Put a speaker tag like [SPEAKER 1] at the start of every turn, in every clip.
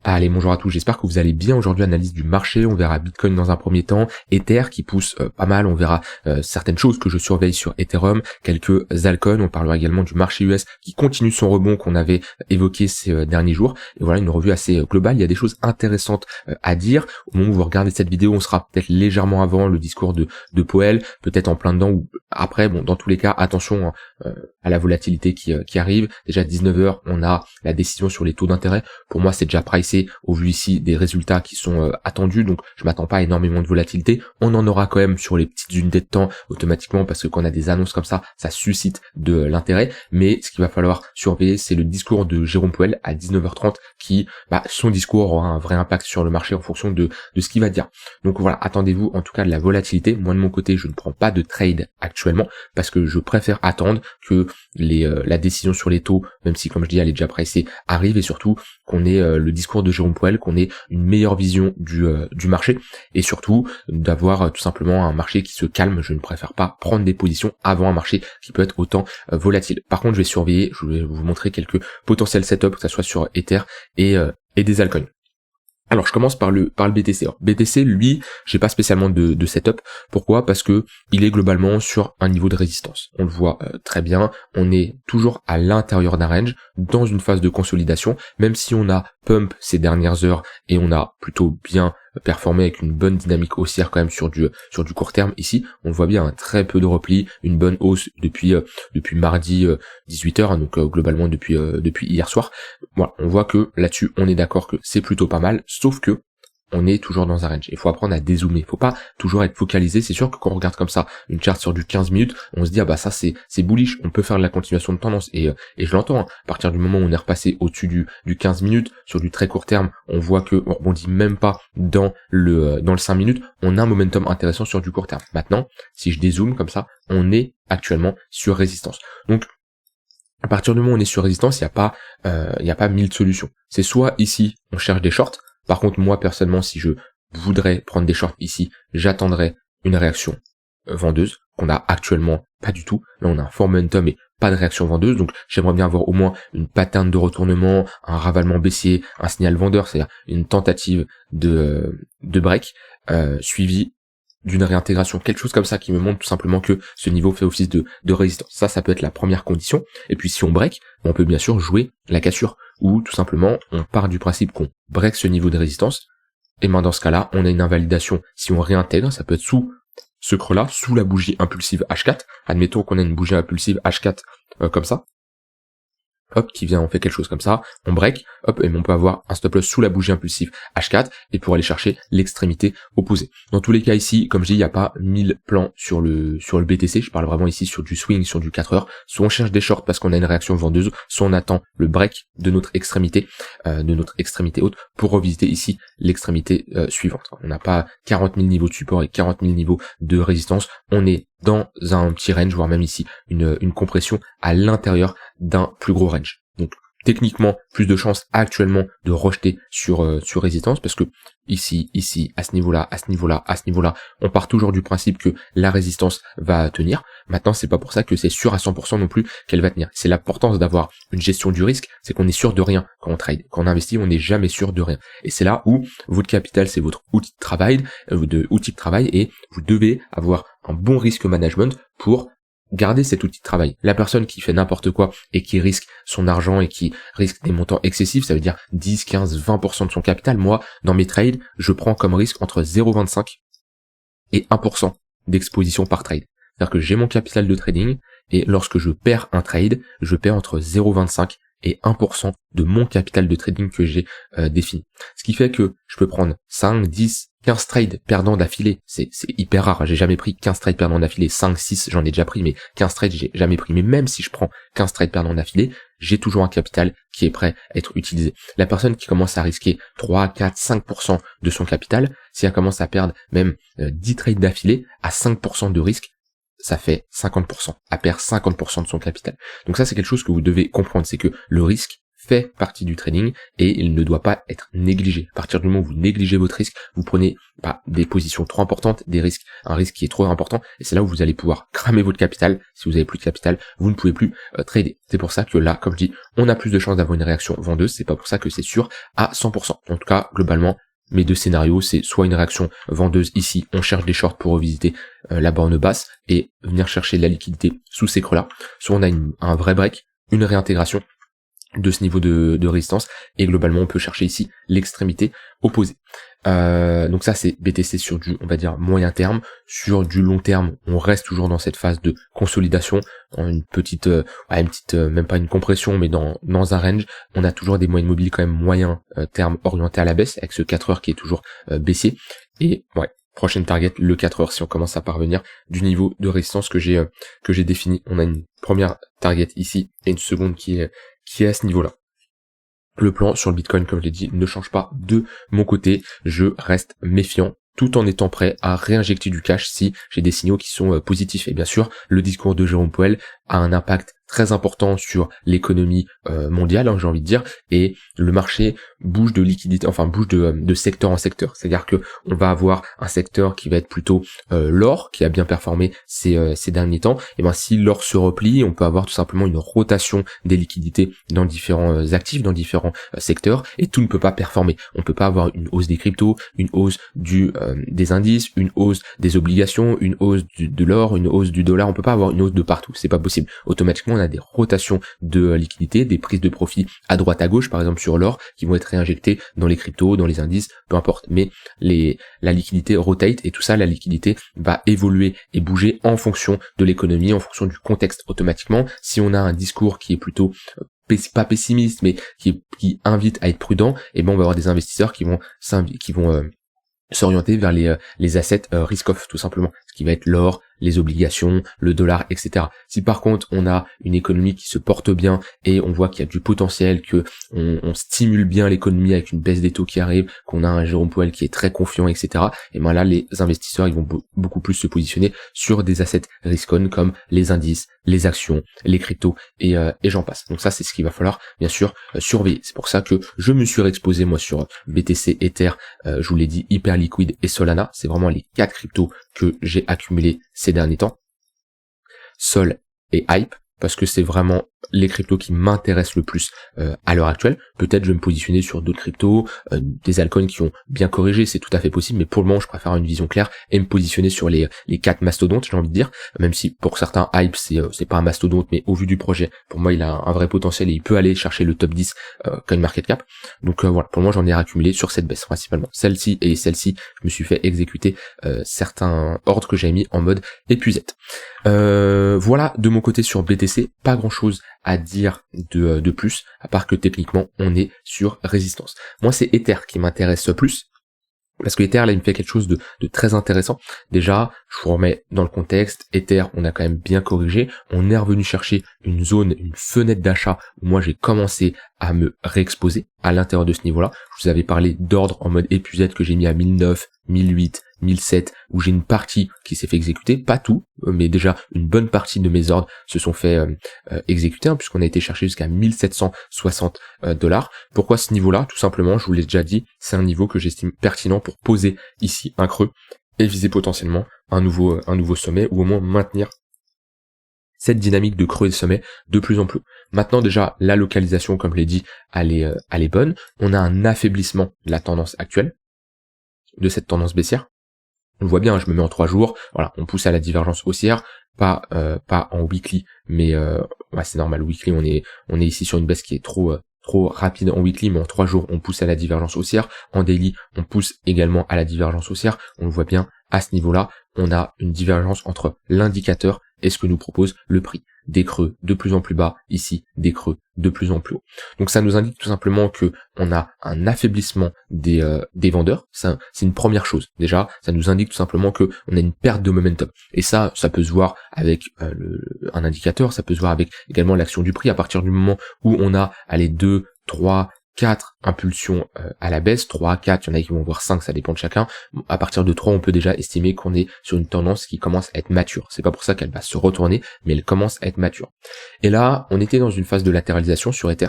[SPEAKER 1] Allez, bonjour à tous, j'espère que vous allez bien. Aujourd'hui, analyse du marché, on verra Bitcoin dans un premier temps, Ether qui pousse pas mal, on verra certaines choses que je surveille sur Ethereum, quelques altcoins, on parlera également du marché US qui continue son rebond qu'on avait évoqué ces derniers jours. Et voilà, une revue assez globale, il y a des choses intéressantes à dire. Au moment où vous regardez cette vidéo, on sera peut-être légèrement avant le discours de Powell, peut-être en plein dedans ou après. Bon, dans tous les cas, attention à la volatilité qui arrive. Déjà à 19h, on a la décision sur les taux d'intérêt. Pour moi, c'est déjà pricé au vu ici des résultats qui sont attendus, donc je m'attends pas à énormément de volatilité. On en aura quand même sur les petites unités de temps automatiquement, parce que quand on a des annonces comme ça suscite de l'intérêt. Mais ce qu'il va falloir surveiller, c'est le discours de Jérôme Powell à 19h30 qui, son discours aura un vrai impact sur le marché en fonction de ce qu'il va dire. Donc voilà, attendez-vous en tout cas de la volatilité. Moi de mon côté, je ne prends pas de trade actuellement parce que je préfère attendre que la décision sur les taux, même si comme je dis elle est déjà pricée, arrive, et surtout qu'on ait le discours de Jérôme Powell, qu'on ait une meilleure vision du marché, et surtout d'avoir tout simplement un marché qui se calme. Je ne préfère pas prendre des positions avant un marché qui peut être autant volatile. Par contre, je vais surveiller, je vais vous montrer quelques potentiels setups, que ce soit sur Ether et des altcoins. Alors je commence par le BTC. Alors, BTC, lui, j'ai pas spécialement de setup. Pourquoi ? Parce que il est globalement sur un niveau de résistance. On le voit très bien, on est toujours à l'intérieur d'un range, dans une phase de consolidation, même si on a pump ces dernières heures et on a plutôt bien performé avec une bonne dynamique haussière quand même sur du court terme. Ici, on le voit bien, très peu de repli, une bonne hausse depuis mardi 18h, donc globalement depuis hier soir. Voilà, on voit que là-dessus, on est d'accord que c'est plutôt pas mal, sauf que on est toujours dans un range. Il faut apprendre à dézoomer. Il faut pas toujours être focalisé. C'est sûr que quand on regarde comme ça une charte sur du 15 minutes, on se dit ça c'est bullish. On peut faire de la continuation de tendance, et je l'entends. À partir du moment où on est repassé au-dessus du 15 minutes sur du très court terme, on voit que on rebondit même pas dans le 5 minutes. On a un momentum intéressant sur du court terme. Maintenant, si je dézoome comme ça, on est actuellement sur résistance. Donc à partir du moment où on est sur résistance, il y a pas 1000 solutions. C'est soit ici on cherche des shorts. Par contre, moi, personnellement, si je voudrais prendre des shorts ici, j'attendrais une réaction vendeuse, qu'on a actuellement pas du tout. Là, on a un fort momentum et pas de réaction vendeuse, donc j'aimerais bien avoir au moins une pattern de retournement, un ravalement baissier, un signal vendeur, c'est-à-dire une tentative de break, suivi d'une réintégration, quelque chose comme ça qui me montre tout simplement que ce niveau fait office de résistance. Ça peut être la première condition. Et puis si on break, on peut bien sûr jouer la cassure, ou tout simplement on part du principe qu'on break ce niveau de résistance, et dans ce cas-là, on a une invalidation. Si on réintègre, ça peut être sous ce creux-là, sous la bougie impulsive H4. Admettons qu'on a une bougie impulsive H4 comme ça. Hop, qui vient, on fait quelque chose comme ça, on break, hop, et on peut avoir un stop loss sous la bougie impulsive H4, et pour aller chercher l'extrémité opposée. Dans tous les cas ici, comme je dis, il n'y a pas 1000 plans sur le BTC, je parle vraiment ici sur du swing, sur du 4 heures, soit on cherche des shorts parce qu'on a une réaction vendeuse, soit on attend le break de notre extrémité haute, pour revisiter ici l'extrémité suivante. On n'a pas 40 000 niveaux de support et 40 000 niveaux de résistance, on est dans un petit range, voire même ici une compression à l'intérieur d'un plus gros range. Donc techniquement, plus de chances actuellement de rejeter sur résistance, parce que ici, à ce niveau-là, on part toujours du principe que la résistance va tenir. Maintenant, c'est pas pour ça que c'est sûr à 100% non plus qu'elle va tenir. C'est l'importance d'avoir une gestion du risque, c'est qu'on est sûr de rien quand on trade. Quand on investit, on n'est jamais sûr de rien. Et c'est là où votre capital, c'est votre outil de travail, et vous devez avoir un bon risque management pour garder cet outil de travail. La personne qui fait n'importe quoi et qui risque son argent et qui risque des montants excessifs, ça veut dire 10, 15, 20% de son capital. Moi, dans mes trades, je prends comme risque entre 0,25 et 1% d'exposition par trade. C'est-à-dire que j'ai mon capital de trading, et lorsque je perds un trade, je perds entre 0,25 et 1% de mon capital de trading que j'ai défini. Ce qui fait que je peux prendre 5, 10, 15 trades perdants d'affilée, c'est hyper rare, j'ai jamais pris 15 trades perdants d'affilée, 5, 6 j'en ai déjà pris, mais 15 trades j'ai jamais pris. Mais même si je prends 15 trades perdants d'affilée, j'ai toujours un capital qui est prêt à être utilisé. La personne qui commence à risquer 3, 4, 5% de son capital, si elle commence à perdre même 10 trades d'affilée à 5% de risque, ça fait 50%, elle perd 50% de son capital. Donc ça c'est quelque chose que vous devez comprendre, c'est que le risque fait partie du trading et il ne doit pas être négligé. À partir du moment où vous négligez votre risque, vous prenez des positions trop importantes, un risque qui est trop important, et c'est là où vous allez pouvoir cramer votre capital. Si vous avez plus de capital, vous ne pouvez plus trader. C'est pour ça que là, comme je dis, on a plus de chances d'avoir une réaction vendeuse. C'est pas pour ça que c'est sûr à 100%. En tout cas, globalement, mes deux scénarios, c'est soit une réaction vendeuse ici, on cherche des shorts pour revisiter la borne basse et venir chercher de la liquidité sous ces creux-là, soit on a un vrai break, une réintégration de ce niveau de résistance, et globalement on peut chercher ici l'extrémité opposée. Donc ça c'est BTC sur du, on va dire, moyen terme. Sur du long terme, on reste toujours dans cette phase de consolidation, une petite, même pas une compression, mais dans un range. On a toujours des moyennes mobiles quand même moyen terme orientés à la baisse, avec ce 4 heures qui est toujours baissier. Et ouais, prochaine target, le 4 heures, si on commence à parvenir du niveau de résistance que j'ai défini. On a une première target ici et une seconde qui est à ce niveau-là. Le plan sur le Bitcoin, comme je l'ai dit, ne change pas de mon côté. Je reste méfiant tout en étant prêt à réinjecter du cash si j'ai des signaux qui sont positifs. Et bien sûr, le discours de Jérôme Powell a un impact très important sur l'économie mondiale, j'ai envie de dire, et le marché bouge de liquidité, enfin bouge de secteur en secteur. C'est-à-dire que on va avoir un secteur qui va être plutôt l'or, qui a bien performé ces derniers temps. Et ben si l'or se replie, on peut avoir tout simplement une rotation des liquidités dans différents actifs, dans différents secteurs, et tout ne peut pas performer. On ne peut pas avoir une hausse des cryptos, une hausse des indices, une hausse des obligations, une hausse de l'or, une hausse du dollar. On peut pas avoir une hausse de partout, c'est pas possible. Automatiquement, on a des rotations de liquidités, des prises de profit à droite à gauche, par exemple sur l'or, qui vont être réinjectées dans les cryptos, dans les indices, peu importe. Mais la liquidité rotate, et tout ça, la liquidité va évoluer et bouger en fonction de l'économie, en fonction du contexte automatiquement. Si on a un discours qui est plutôt pas pessimiste, mais qui invite à être prudent, et ben on va avoir des investisseurs qui vont s'orienter vers les assets risk-off, tout simplement, ce qui va être l'or, les obligations, le dollar, etc. Si par contre on a une économie qui se porte bien et on voit qu'il y a du potentiel, que on stimule bien l'économie avec une baisse des taux qui arrive, qu'on a un Jérôme Powell qui est très confiant, etc. Et ben là les investisseurs ils vont beaucoup plus se positionner sur des assets risk-on comme les indices, les actions, les cryptos et j'en passe. Donc ça c'est ce qu'il va falloir bien sûr surveiller. C'est pour ça que je me suis réexposé moi sur BTC, Ether, je vous l'ai dit, Hyperliquid et Solana. C'est vraiment les 4 cryptos que j'ai accumulés ces derniers temps. Sol et Hype, parce que c'est vraiment les cryptos qui m'intéressent le plus à l'heure actuelle. Peut-être je vais me positionner sur d'autres cryptos, des altcoins qui ont bien corrigé, c'est tout à fait possible, mais pour le moment je préfère une vision claire et me positionner sur les 4 mastodontes, j'ai envie de dire, même si pour certains Hype c'est pas un mastodonte, mais au vu du projet, pour moi il a un vrai potentiel et il peut aller chercher le top 10 CoinMarketCap. Donc voilà, pour moi j'en ai accumulé sur cette baisse principalement. Celle-ci, je me suis fait exécuter certains ordres que j'avais mis en mode épuisette. Voilà de mon côté sur BTC, pas grand chose à dire de plus, à part que techniquement on est sur résistance. Moi c'est Ether qui m'intéresse plus, parce que Ether là il me fait quelque chose de très intéressant. Déjà, je vous remets dans le contexte, Ether on a quand même bien corrigé, on est revenu chercher une zone, une fenêtre d'achat où moi j'ai commencé à me réexposer à l'intérieur de ce niveau-là. Je vous avais parlé d'ordre en mode épuisette que j'ai mis à 1009, 1008, 1007, où j'ai une partie qui s'est fait exécuter, pas tout, mais déjà une bonne partie de mes ordres se sont fait exécuter, puisqu'on a été chercher jusqu'à 1760 $. Pourquoi ce niveau-là? Tout simplement, je vous l'ai déjà dit, c'est un niveau que j'estime pertinent pour poser ici un creux et viser potentiellement un nouveau sommet, ou au moins maintenir cette dynamique de creux et de sommet de plus en plus. Maintenant déjà, la localisation, comme je l'ai dit, elle est bonne. On a un affaiblissement de la tendance actuelle, de cette tendance baissière. On le voit bien, je me mets en 3 jours, voilà, on pousse à la divergence haussière, pas en weekly, mais ouais, c'est normal, weekly on est ici sur une baisse qui est trop rapide en weekly, mais en 3 jours on pousse à la divergence haussière, en daily on pousse également à la divergence haussière. On le voit bien, à ce niveau-là, on a une divergence entre l'indicateur et ce que nous propose le prix. Des creux de plus en plus bas, ici des creux de plus en plus haut. Donc ça nous indique tout simplement que on a un affaiblissement des vendeurs. Ça, c'est une première chose. Déjà, ça nous indique tout simplement que on a une perte de momentum. Et ça peut se voir avec un indicateur, ça peut se voir avec également l'action du prix. À partir du moment où on a 2, 3, 4 impulsions à la baisse, 3, 4, il y en a qui vont voir 5, ça dépend de chacun. À partir de 3, on peut déjà estimer qu'on est sur une tendance qui commence à être mature. C'est pas pour ça qu'elle va se retourner, mais elle commence à être mature. Et là, on était dans une phase de latéralisation sur Ether.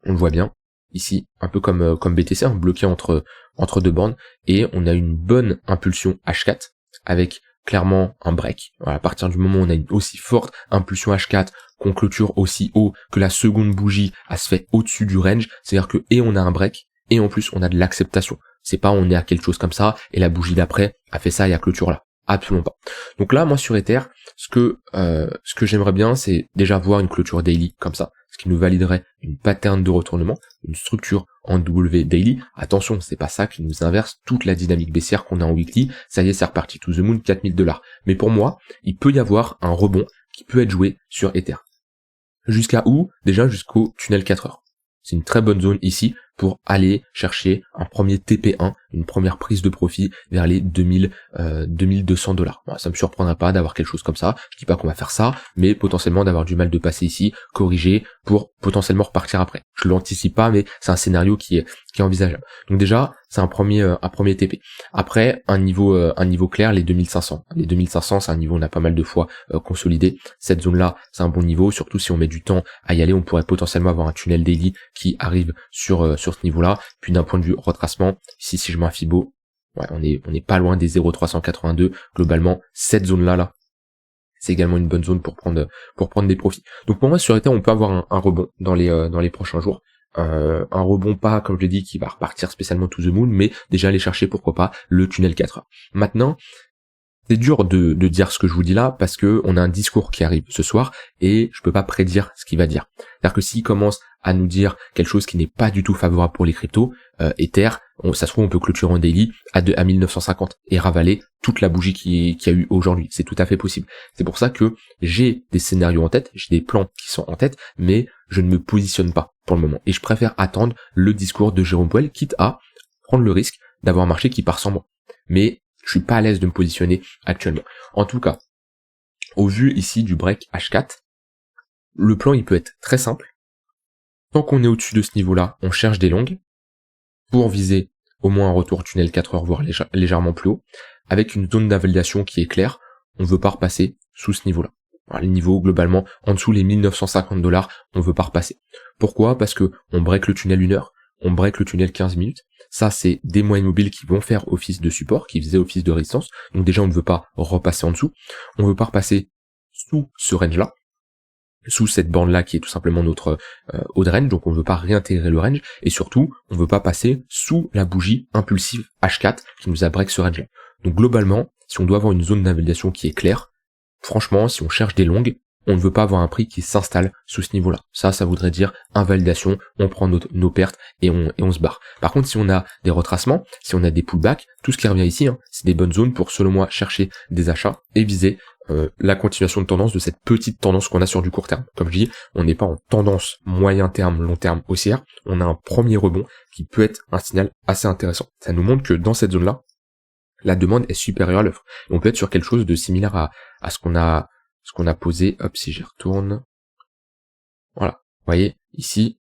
[SPEAKER 1] on le voit bien, ici, un peu comme BTC, hein, bloqué entre deux bornes, et on a une bonne impulsion H4, avec clairement un break. Voilà, à partir du moment où on a une aussi forte impulsion H4, qu'on clôture aussi haut, que la seconde bougie a se fait au-dessus du range, c'est-à-dire que et on a un break, et en plus on a de l'acceptation. C'est pas on est à quelque chose comme ça, et la bougie d'après a fait ça et a clôture là. Absolument pas. Donc là, moi sur Ether, ce que j'aimerais bien, c'est déjà voir une clôture daily comme ça, ce qui nous validerait une pattern de retournement, une structure en W daily. Attention, c'est pas ça qui nous inverse toute la dynamique baissière qu'on a en weekly. Ça y est, c'est reparti to the moon, 4000$. Mais pour moi, il peut y avoir un rebond qui peut être joué sur Ether. Jusqu'à où? Déjà jusqu'au tunnel 4 heures. C'est une très bonne zone ici pour aller chercher un premier TP1, une première prise de profit vers les 2200$. Bon, ça me surprendra pas d'avoir quelque chose comme ça. Je dis pas qu'on va faire ça, mais potentiellement d'avoir du mal de passer ici, corriger pour potentiellement repartir après. Je l'anticipe pas, mais c'est un scénario qui est envisageable. Donc déjà, c'est un premier TP. Après, un niveau clair, les 2500. Les 2500, c'est un niveau on a pas mal de fois consolidé. Cette zone-là, c'est un bon niveau, surtout si on met du temps à y aller, on pourrait potentiellement avoir un tunnel daily qui arrive sur ce niveau-là. Puis d'un point de vue retracement, ici si je mets un Fibo, ouais, on est pas loin des 0,382. Globalement, cette zone-là, c'est également une bonne zone pour prendre des profits. Donc pour moi sur Ether, on peut avoir un rebond dans les prochains jours. Un rebond pas, comme je l'ai dit, qui va repartir spécialement to the moon, mais déjà aller chercher, pourquoi pas, le tunnel 4 heures. Maintenant, c'est dur de dire ce que je vous dis là, parce que on a un discours qui arrive ce soir, et je peux pas prédire ce qu'il va dire. C'est-à-dire que s'il commence à nous dire quelque chose qui n'est pas du tout favorable pour les cryptos, Ether, ça se trouve on peut clôturer en daily à 1950 et ravaler toute la bougie qu'il y a eu aujourd'hui. C'est tout à fait possible. C'est pour ça que j'ai des scénarios en tête, j'ai des plans qui sont en tête, mais je ne me positionne pas pour le moment. Et je préfère attendre le discours de Jérôme Powell, quitte à prendre le risque d'avoir un marché qui part sans moi. Mais je suis pas à l'aise de me positionner actuellement. En tout cas, au vu ici du break H4, le plan il peut être très simple. Tant qu'on est au-dessus de ce niveau-là, on cherche des longues pour viser au moins un retour tunnel 4 heures, voire légèrement plus haut, avec une zone d'invalidation qui est claire. On ne veut pas repasser sous ce niveau-là. Alors, les niveaux globalement en dessous les 1950$, on ne veut pas repasser. Pourquoi? Parce que on break le tunnel 1 heure, on break le tunnel 15 minutes. Ça, c'est des moyens mobiles qui vont faire office de support, qui faisaient office de résistance. Donc déjà, on ne veut pas repasser en dessous. On ne veut pas repasser sous ce range-là, sous cette borne-là qui est tout simplement notre haut de range. Donc on ne veut pas réintégrer le range. Et surtout, on ne veut pas passer sous la bougie impulsive H4 qui nous a break ce range-là. Donc globalement, si on doit avoir une zone d'invalidation qui est claire, franchement, si on cherche des longues, on ne veut pas avoir un prix qui s'installe sous ce niveau-là. Ça voudrait dire invalidation, on prend nos pertes et on se barre. Par contre, si on a des retracements, si on a des pullbacks, tout ce qui revient ici, c'est des bonnes zones pour, selon moi, chercher des achats et viser la continuation de tendance de cette petite tendance qu'on a sur du court terme. Comme je dis, on n'est pas en tendance moyen terme, long terme haussière, on a un premier rebond qui peut être un signal assez intéressant. Ça nous montre que dans cette zone-là, la demande est supérieure à l'offre. On peut être sur quelque chose de similaire à ce qu'on a posé. Hop, si j'y retourne. Voilà. Vous voyez, ici,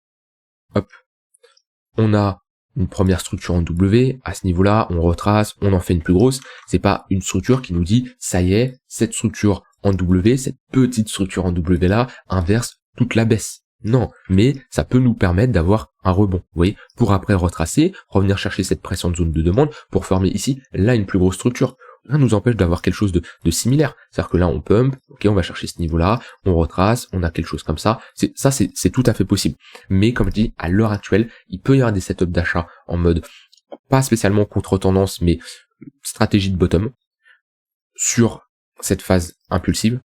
[SPEAKER 1] hop. On a une première structure en W. À ce niveau-là, on retrace, on en fait une plus grosse. C'est pas une structure qui nous dit, ça y est, cette structure en W, cette petite structure en W là, inverse toute la baisse. Non, mais ça peut nous permettre d'avoir un rebond, vous voyez, pour après retracer, revenir chercher cette précédente zone de demande pour former ici, là, une plus grosse structure. Rien ne nous empêche d'avoir quelque chose de similaire. C'est-à-dire que là, on pump, ok, on va chercher ce niveau-là, on retrace, on a quelque chose comme ça. C'est tout à fait possible. Mais comme je dis, à l'heure actuelle, il peut y avoir des setups d'achat en mode, pas spécialement contre-tendance, mais stratégie de bottom, sur cette phase impulsive,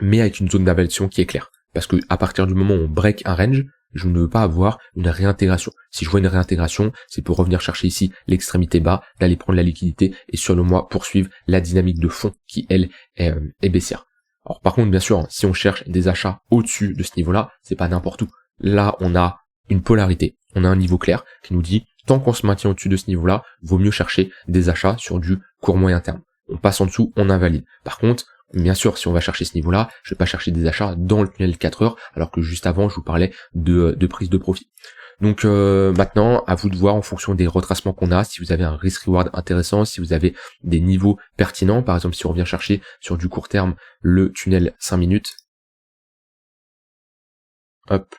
[SPEAKER 1] mais avec une zone d'invalidation qui est claire. Parce que à partir du moment où on break un range, je ne veux pas avoir une réintégration. Si je vois une réintégration, c'est pour revenir chercher ici l'extrémité bas, d'aller prendre la liquidité et sur le mois poursuivre la dynamique de fond qui, elle, est baissière. Alors par contre, bien sûr, si on cherche des achats au-dessus de ce niveau-là, c'est pas n'importe où. Là, on a une polarité, on a un niveau clair qui nous dit, tant qu'on se maintient au-dessus de ce niveau-là, vaut mieux chercher des achats sur du court moyen terme. On passe en dessous, on invalide. Par contre, bien sûr, si on va chercher ce niveau-là, je vais pas chercher des achats dans le tunnel 4 heures, alors que juste avant, je vous parlais de prise de profit. Donc maintenant, à vous de voir en fonction des retracements qu'on a, si vous avez un risk-reward intéressant, si vous avez des niveaux pertinents. Par exemple, si on revient chercher sur du court terme le tunnel 5 minutes, hop,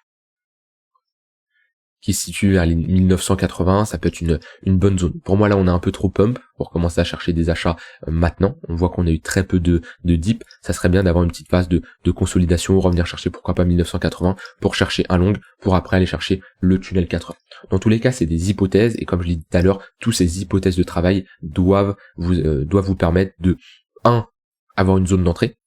[SPEAKER 1] qui se situe vers les 1980, ça peut être une bonne zone. Pour moi là on a un peu trop pump pour commencer à chercher des achats maintenant. On voit qu'on a eu très peu de dip, ça serait bien d'avoir une petite phase de consolidation, revenir chercher pourquoi pas 1980 pour chercher un long, pour après aller chercher le tunnel 4 heures. Dans tous les cas c'est des hypothèses et comme je l'ai dit tout à l'heure, toutes ces hypothèses de travail doivent vous permettre de 1. Avoir une zone d'entrée,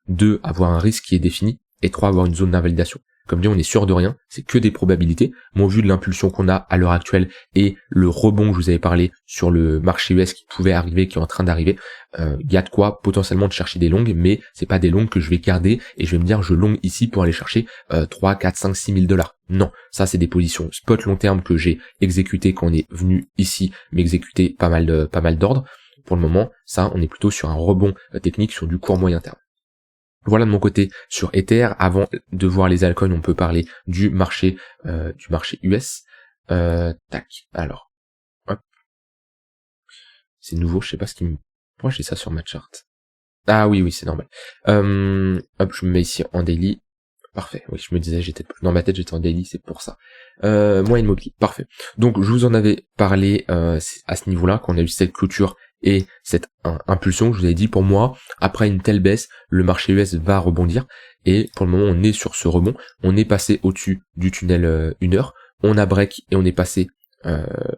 [SPEAKER 1] 2. Avoir un risque qui est défini, et 3. Avoir une zone d'invalidation. Comme dit, on est sûr de rien, c'est que des probabilités. Moi, au vu de l'impulsion qu'on a à l'heure actuelle et le rebond que je vous avais parlé sur le marché US qui pouvait arriver, qui est en train d'arriver, il y a de quoi potentiellement de chercher des longues, mais c'est pas des longues que je vais garder et je vais me dire je longue ici pour aller chercher 3, 4, 5, 6 000 $. Non, ça c'est des positions spot long terme que j'ai exécutées quand on est venu ici, mais exécuter pas mal d'ordres. Pour le moment, ça, on est plutôt sur un rebond technique sur du court moyen terme. Voilà de mon côté sur Ether. Avant de voir les altcoins, on peut parler du marché US. Tac. Alors, hop. C'est nouveau, je sais pas ce qui me... Pourquoi j'ai ça sur ma chart? Ah oui, c'est normal. Hop, je me mets ici en daily. Parfait. Oui, je me disais, dans ma tête, j'étais en daily, c'est pour ça. Moyenne mobile. Parfait. Donc, je vous en avais parlé à ce niveau-là, quand on a eu cette clôture et cette impulsion. Je vous avais dit, pour moi, après une telle baisse, le marché US va rebondir. Et pour le moment, on est sur ce rebond. On est passé au-dessus du tunnel 1 heure. On a break et on est passé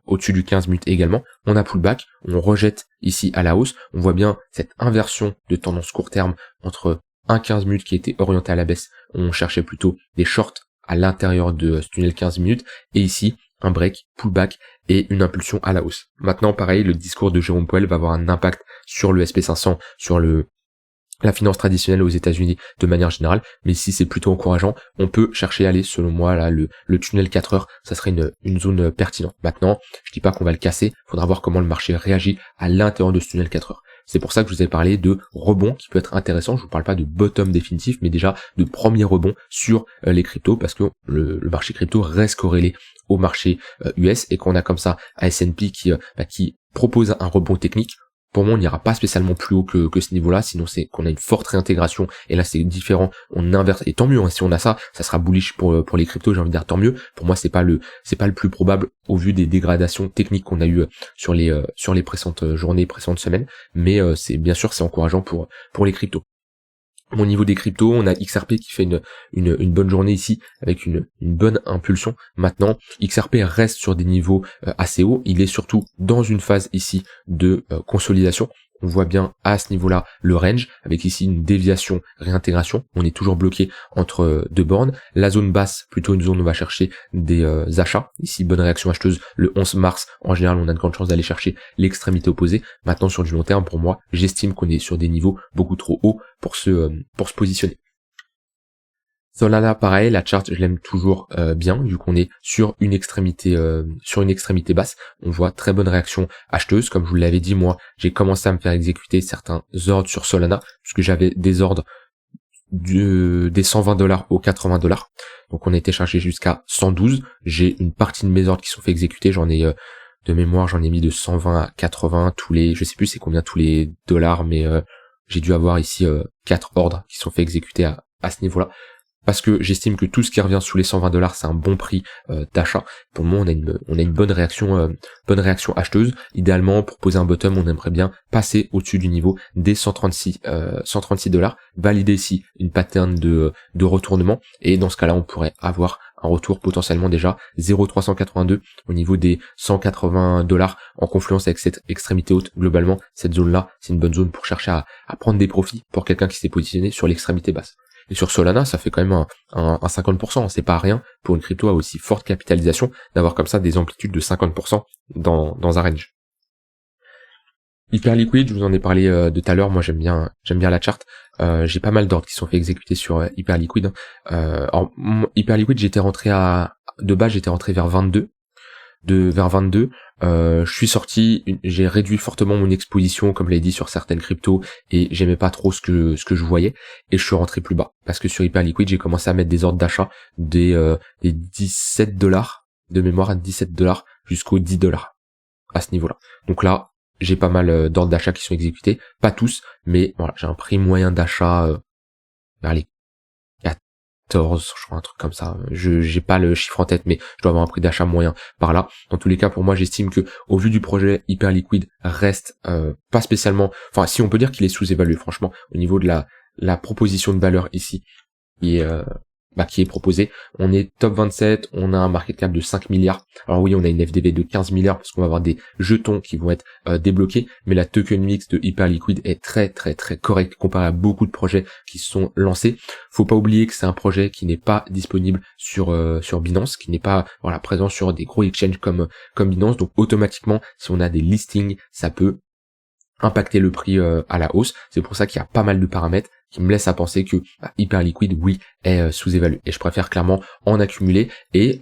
[SPEAKER 1] au-dessus du 15 minutes également. On a pullback. On rejette ici à la hausse. On voit bien cette inversion de tendance court terme entre un 15 minutes qui était orienté à la baisse. On cherchait plutôt des shorts à l'intérieur de ce tunnel 15 minutes. Et ici, un break, pullback et une impulsion à la hausse. Maintenant, pareil, le discours de Jérôme Powell va avoir un impact sur le SP500, sur la finance traditionnelle aux États-Unis de manière générale, mais ici c'est plutôt encourageant. On peut chercher à aller, selon moi, là, le tunnel 4 heures, ça serait une zone pertinente. Maintenant, je dis pas qu'on va le casser, faudra voir comment le marché réagit à l'intérieur de ce tunnel 4 heures. C'est pour ça que je vous ai parlé de rebond qui peut être intéressant. Je vous parle pas de bottom définitif, mais déjà de premier rebond sur les cryptos, parce que le marché crypto reste corrélé au marché US, et qu'on a comme ça un S&P qui propose un rebond technique. Pour moi, on n'ira pas spécialement plus haut que ce niveau-là, sinon c'est qu'on a une forte réintégration, et là c'est différent, on inverse, et tant mieux, hein, si on a ça sera bullish pour les cryptos, j'ai envie de dire tant mieux. Pour moi, c'est pas le plus probable au vu des dégradations techniques qu'on a eues sur les précédentes journées, précédentes semaines, mais c'est bien sûr c'est encourageant pour les cryptos. Au niveau des cryptos, on a XRP qui fait une bonne journée ici avec une bonne impulsion. Maintenant, XRP reste sur des niveaux assez hauts. Il est surtout dans une phase ici de consolidation. On voit bien à ce niveau-là le range, avec ici une déviation, réintégration. On est toujours bloqué entre deux bornes. La zone basse, plutôt une zone où on va chercher des achats. Ici, bonne réaction acheteuse. Le 11 mars, en général, on a de grandes chances d'aller chercher l'extrémité opposée. Maintenant, sur du long terme, pour moi, j'estime qu'on est sur des niveaux beaucoup trop hauts pour se positionner. Solana, pareil, la chart, je l'aime toujours bien, vu qu'on est sur une extrémité basse. On voit très bonne réaction acheteuse. Comme je vous l'avais dit, moi, j'ai commencé à me faire exécuter certains ordres sur Solana, puisque j'avais des ordres des 120 $ aux 80 $. Donc on a été chercher jusqu'à 112. J'ai une partie de mes ordres qui sont fait exécuter. J'en ai de mémoire, j'en ai mis de 120 à 80 je sais plus c'est combien tous les dollars, mais j'ai dû avoir ici 4 ordres qui sont fait exécuter à ce niveau-là. Parce que j'estime que tout ce qui revient sous les 120 $, c'est un bon prix d'achat. Pour le moment, on a une bonne réaction acheteuse. Idéalement, pour poser un bottom, on aimerait bien passer au-dessus du niveau des 136 $, valider ici une pattern de retournement, et dans ce cas-là, on pourrait avoir un retour potentiellement déjà 0,382 au niveau des 180 $ en confluence avec cette extrémité haute. Globalement, cette zone-là, c'est une bonne zone pour chercher à prendre des profits pour quelqu'un qui s'est positionné sur l'extrémité basse. Et sur Solana, ça fait quand même un 50%, c'est pas rien pour une crypto à aussi forte capitalisation d'avoir comme ça des amplitudes de 50% dans un range. Hyperliquid, je vous en ai parlé de tout à l'heure, moi j'aime bien la charte. J'ai pas mal d'ordres qui sont fait exécuter sur Hyperliquid. Alors Hyperliquid, j'étais rentré vers 22. Je suis sorti, j'ai réduit fortement mon exposition, comme je l'ai dit, sur certaines cryptos, et j'aimais pas trop ce que je voyais, et je suis rentré plus bas. Parce que sur Hyperliquid, j'ai commencé à mettre des ordres d'achat des 17 $, de mémoire à 17 $ jusqu'aux 10 $ à ce niveau-là. Donc là, j'ai pas mal d'ordres d'achat qui sont exécutés, pas tous, mais voilà, j'ai un prix moyen d'achat vers les je crois, un truc comme ça. J'ai pas le chiffre en tête, mais je dois avoir un prix d'achat moyen par là. Dans tous les cas, pour moi, j'estime que au vu du projet, Hyperliquid reste pas spécialement, enfin si on peut dire qu'il est sous-évalué, franchement, au niveau de la proposition de valeur ici, qui est proposé. On est top 27, on a un market cap de 5 milliards. Alors oui, on a une FDV de 15 milliards parce qu'on va avoir des jetons qui vont être débloqués, mais la token mix de Hyperliquid est très très très correcte comparé à beaucoup de projets qui se sont lancés. Faut pas oublier que c'est un projet qui n'est pas disponible sur Binance, qui n'est pas présent sur des gros exchanges comme Binance. Donc automatiquement, si on a des listings, ça peut impacter le prix à la hausse. C'est pour ça qu'il y a pas mal de paramètres qui me laissent à penser que Hyperliquid, oui, est sous-évalué. Et je préfère clairement en accumuler et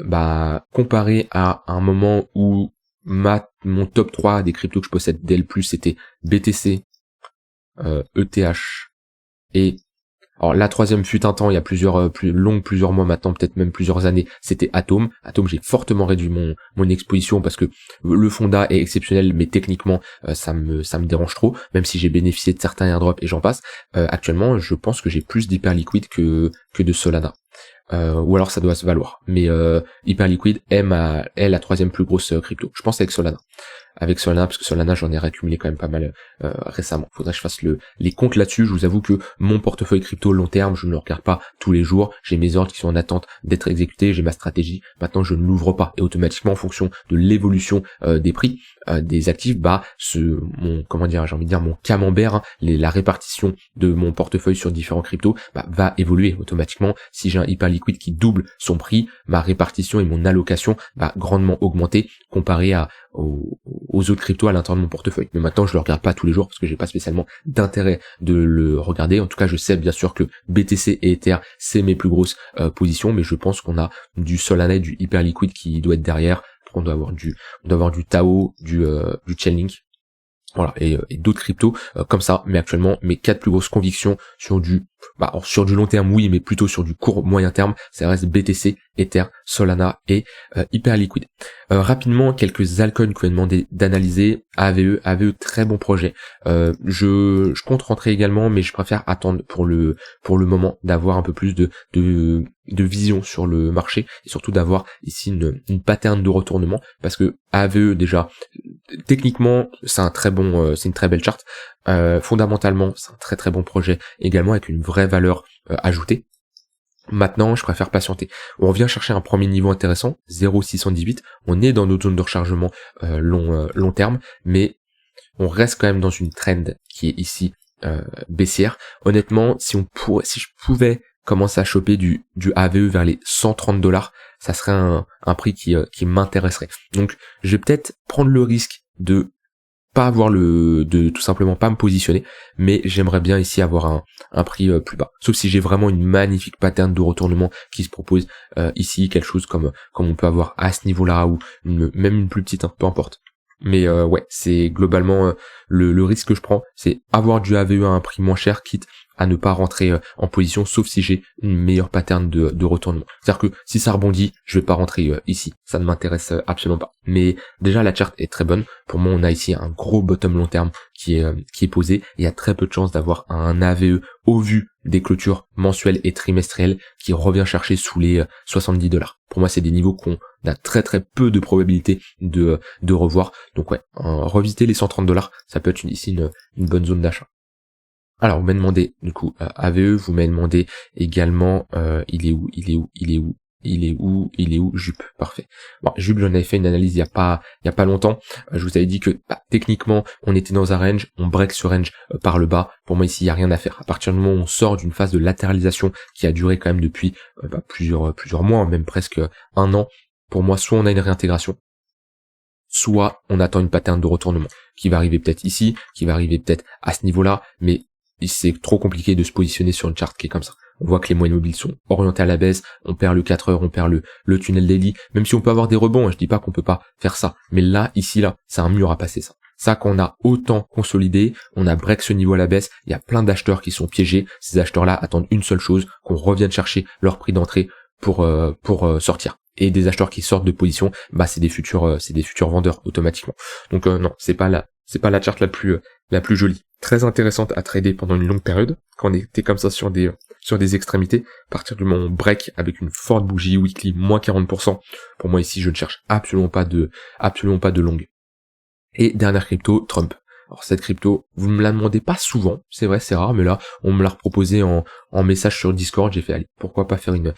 [SPEAKER 1] comparé à un moment où mon top 3 des cryptos que je possède dès le plus, c'était BTC, ETH et... Alors la troisième fut un temps, il y a plusieurs mois maintenant, peut-être même plusieurs années, c'était Atom. Atom, j'ai fortement réduit mon exposition parce que le fonda est exceptionnel, mais techniquement ça me dérange trop, même si j'ai bénéficié de certains airdrops et j'en passe. Actuellement, je pense que j'ai plus d'Hyperliquid que de Solana. Ou alors ça doit se valoir. Mais Hyperliquid est la troisième plus grosse crypto. Je pense avec Solana. Parce que Solana, j'en ai récumulé quand même pas mal récemment. Faudrait que je fasse les comptes là-dessus. Je vous avoue que mon portefeuille crypto long terme, je ne le regarde pas tous les jours. J'ai mes ordres qui sont en attente d'être exécutés. J'ai ma stratégie. Maintenant, je ne l'ouvre pas. Et automatiquement, en fonction de l'évolution des prix des actifs, mon camembert, hein, la répartition de mon portefeuille sur différents cryptos, va évoluer automatiquement. Si j'ai un Hyperliquid qui double son prix, ma répartition et mon allocation va grandement augmenter comparé aux autres cryptos à l'intérieur de mon portefeuille. Mais maintenant, je le regarde pas tous les jours parce que j'ai pas spécialement d'intérêt de le regarder. En tout cas, je sais bien sûr que BTC et Ether, c'est mes plus grosses positions, mais je pense qu'on a du Solana et du Hyperliquid qui doit être derrière. On doit avoir du Tao, du Chainlink. Voilà, et d'autres cryptos comme ça, mais actuellement mes 4 plus grosses convictions sur du long terme, oui, mais plutôt sur du court moyen terme, ça reste BTC, Ether, Solana et Hyperliquid. Rapidement, quelques altcoins que vous m'avez demandé d'analyser. AVE, très bon projet. Je compte rentrer également, mais je préfère attendre pour le moment d'avoir un peu plus de vision sur le marché et surtout d'avoir ici une pattern de retournement, parce que AVE déjà techniquement c'est une très belle charte. Fondamentalement c'est un très très bon projet également avec une vraie valeur ajoutée. Maintenant, je préfère patienter. On revient chercher un premier niveau intéressant, 0,618. On est dans notre zone de rechargement long terme, mais on reste quand même dans une trend qui est ici baissière. Honnêtement, si je pouvais commencer à choper du AVE vers les $130, ça serait un prix qui m'intéresserait. Donc, je vais peut-être prendre le risque de tout simplement pas me positionner, mais j'aimerais bien ici avoir un prix plus bas. Sauf si j'ai vraiment une magnifique pattern de retournement qui se propose ici, quelque chose comme on peut avoir à ce niveau-là, ou même une plus petite, peu importe. Mais c'est globalement le risque que je prends, c'est avoir du AVE à un prix moins cher, quitte à ne pas rentrer en position, sauf si j'ai une meilleure pattern de retournement. C'est-à-dire que si ça rebondit, je vais pas rentrer ici, ça ne m'intéresse absolument pas. Mais déjà la charte est très bonne. Pour moi, on a ici un gros bottom long terme qui est posé. Il y a très peu de chances d'avoir un AVE au vu des clôtures mensuelles et trimestrielles qui revient chercher sous les $70. Pour moi, c'est des niveaux qu'on a très très peu de probabilité de revoir. Donc revisiter les $130, ça peut être ici une bonne zone d'achat. Alors, vous m'avez demandé, du coup, AVE, vous m'avez demandé également, il est où, Jup, parfait. Bon, Jup, j'en avais fait une analyse il y a pas longtemps. Je vous avais dit que, techniquement, on était dans un range, on break ce range par le bas. Pour moi, ici, il y a rien à faire. À partir du moment où on sort d'une phase de latéralisation qui a duré quand même depuis plusieurs mois, même presque un an, pour moi, soit on a une réintégration, soit on attend une pattern de retournement qui va arriver peut-être ici, qui va arriver peut-être à ce niveau-là, mais c'est trop compliqué de se positionner sur une charte qui est comme ça. On voit que les moyennes mobiles sont orientées à la baisse, on perd le 4 heures, on perd le tunnel daily, même si on peut avoir des rebonds, je dis pas qu'on peut pas faire ça, mais là, ici, c'est un mur à passer ça. Ça, qu'on a autant consolidé, on a break ce niveau à la baisse, il y a plein d'acheteurs qui sont piégés, ces acheteurs-là attendent une seule chose, qu'on revienne chercher leur prix d'entrée pour sortir. Et des acheteurs qui sortent de position, c'est des futurs vendeurs automatiquement. Donc non, c'est pas la charte la plus jolie. Très intéressante à trader pendant une longue période, quand on était comme ça sur des sur des extrémités. À partir du moment où on break avec une forte bougie weekly, moins 40%, pour moi ici, je ne cherche absolument pas de longue. Et dernière crypto, Trump. Alors cette crypto, vous me la demandez pas souvent, c'est vrai, c'est rare, mais là, on me l'a proposé en message sur Discord, j'ai fait, allez, pourquoi pas faire une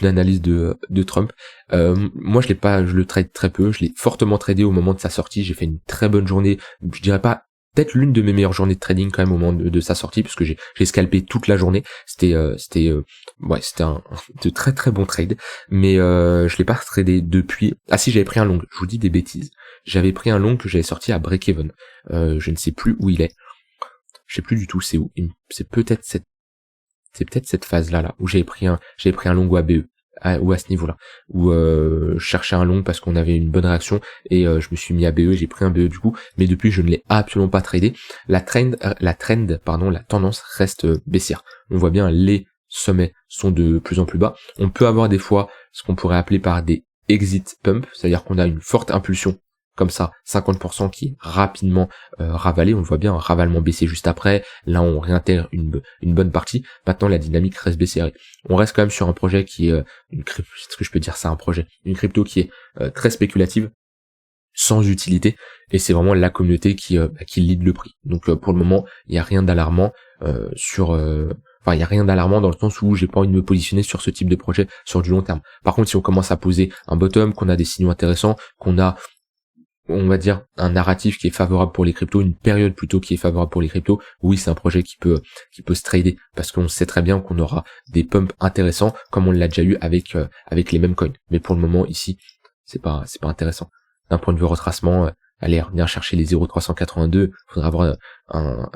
[SPEAKER 1] analyse de Trump. Moi, je le trade très peu, je l'ai fortement tradé au moment de sa sortie, j'ai fait une très bonne journée, je dirais pas, peut-être l'une de mes meilleures journées de trading quand même au moment de sa sortie, parce que j'ai scalpé toute la journée, c'était un de très très bon trade, mais je l'ai pas tradé depuis. Ah si, j'avais pris un long, je vous dis des bêtises. J'avais pris un long que j'avais sorti à break-even. Je ne sais plus où il est. Je sais plus du tout c'est où. C'est peut-être cette phase-là, où j'avais pris un long ou à BE. Ou à ce niveau-là. Où je cherchais un long parce qu'on avait une bonne réaction et je me suis mis à BE, j'ai pris un BE du coup, mais depuis je ne l'ai absolument pas tradé. La tendance reste baissière. On voit bien les sommets sont de plus en plus bas. On peut avoir des fois ce qu'on pourrait appeler par des exit pump, c'est-à-dire qu'on a une forte impulsion comme ça, 50% qui est rapidement ravalé, on le voit bien, un ravalement baissé juste après, là on réintègre une bonne partie, maintenant la dynamique reste baissière. On reste quand même sur un projet qui est, est-ce que je peux dire ça, une crypto qui est très spéculative, sans utilité, et c'est vraiment la communauté qui lead le prix. Donc pour le moment, il n'y a rien d'alarmant il y a rien d'alarmant dans le sens où j'ai pas envie de me positionner sur ce type de projet sur du long terme. Par contre, si on commence à poser un bottom, qu'on a des signaux intéressants, qu'on a on va dire un narratif qui est favorable pour les cryptos, une période plutôt qui est favorable pour les cryptos, oui c'est un projet qui peut se trader parce qu'on sait très bien qu'on aura des pumps intéressants comme on l'a déjà eu avec les mêmes coins. Mais pour le moment ici c'est pas intéressant. D'un point de vue retracement, allez venir chercher les 0,382, faudra avoir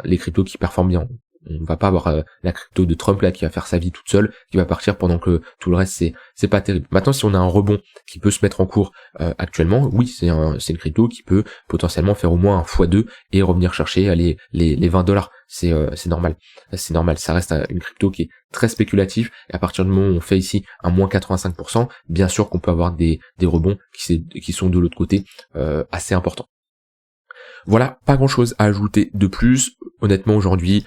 [SPEAKER 1] les cryptos qui performent bien. On va pas avoir la crypto de Trump là qui va faire sa vie toute seule, qui va partir pendant que tout le reste c'est pas terrible. Maintenant si on a un rebond qui peut se mettre en cours actuellement, oui c'est une crypto qui peut potentiellement faire au moins un x2 et revenir chercher les $20. C'est normal. C'est normal, ça reste une crypto qui est très spéculative et à partir du moment où on fait ici un moins 85%, bien sûr qu'on peut avoir des rebonds qui sont de l'autre côté assez importants. Voilà, pas grand chose à ajouter de plus. Honnêtement aujourd'hui,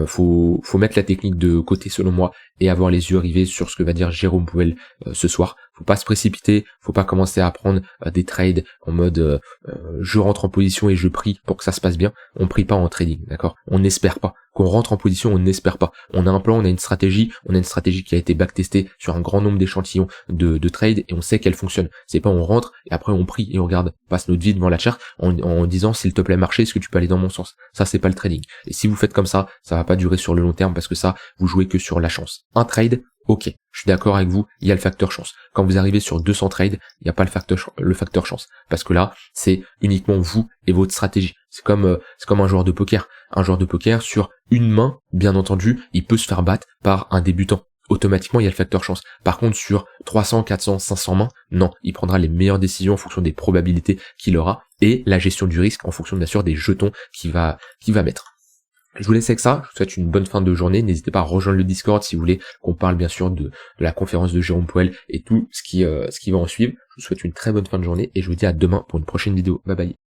[SPEAKER 1] faut mettre la technique de côté selon moi et avoir les yeux rivés sur ce que va dire Jérôme Powell ce soir. Faut pas se précipiter, faut pas commencer à prendre des trades en mode je rentre en position et je prie pour que ça se passe bien. On prie pas en trading, d'accord? On n'espère pas. Qu'on rentre en position, on n'espère pas. On a un plan, on a une stratégie qui a été backtestée sur un grand nombre d'échantillons de trades et on sait qu'elle fonctionne. C'est pas on rentre et après on prie et on regarde, passe notre vie devant la chair en disant s'il te plaît marché, est-ce que tu peux aller dans mon sens? Ça c'est pas le trading. Et si vous faites comme ça va pas durer sur le long terme parce que ça, vous jouez que sur la chance. Un trade, ok, je suis d'accord avec vous, il y a le facteur chance. Quand vous arrivez sur 200 trades, il n'y a pas le facteur chance. Parce que là, c'est uniquement vous et votre stratégie. C'est comme un joueur de poker. Un joueur de poker, sur une main, bien entendu, il peut se faire battre par un débutant. Automatiquement, il y a le facteur chance. Par contre, sur 300, 400, 500 mains, non, il prendra les meilleures décisions en fonction des probabilités qu'il aura et la gestion du risque en fonction, bien sûr, des jetons qu'il va mettre. Je vous laisse avec ça, je vous souhaite une bonne fin de journée, n'hésitez pas à rejoindre le Discord si vous voulez qu'on parle bien sûr de la conférence de Jérôme Powell et tout ce qui va en suivre. Je vous souhaite une très bonne fin de journée et je vous dis à demain pour une prochaine vidéo. Bye bye.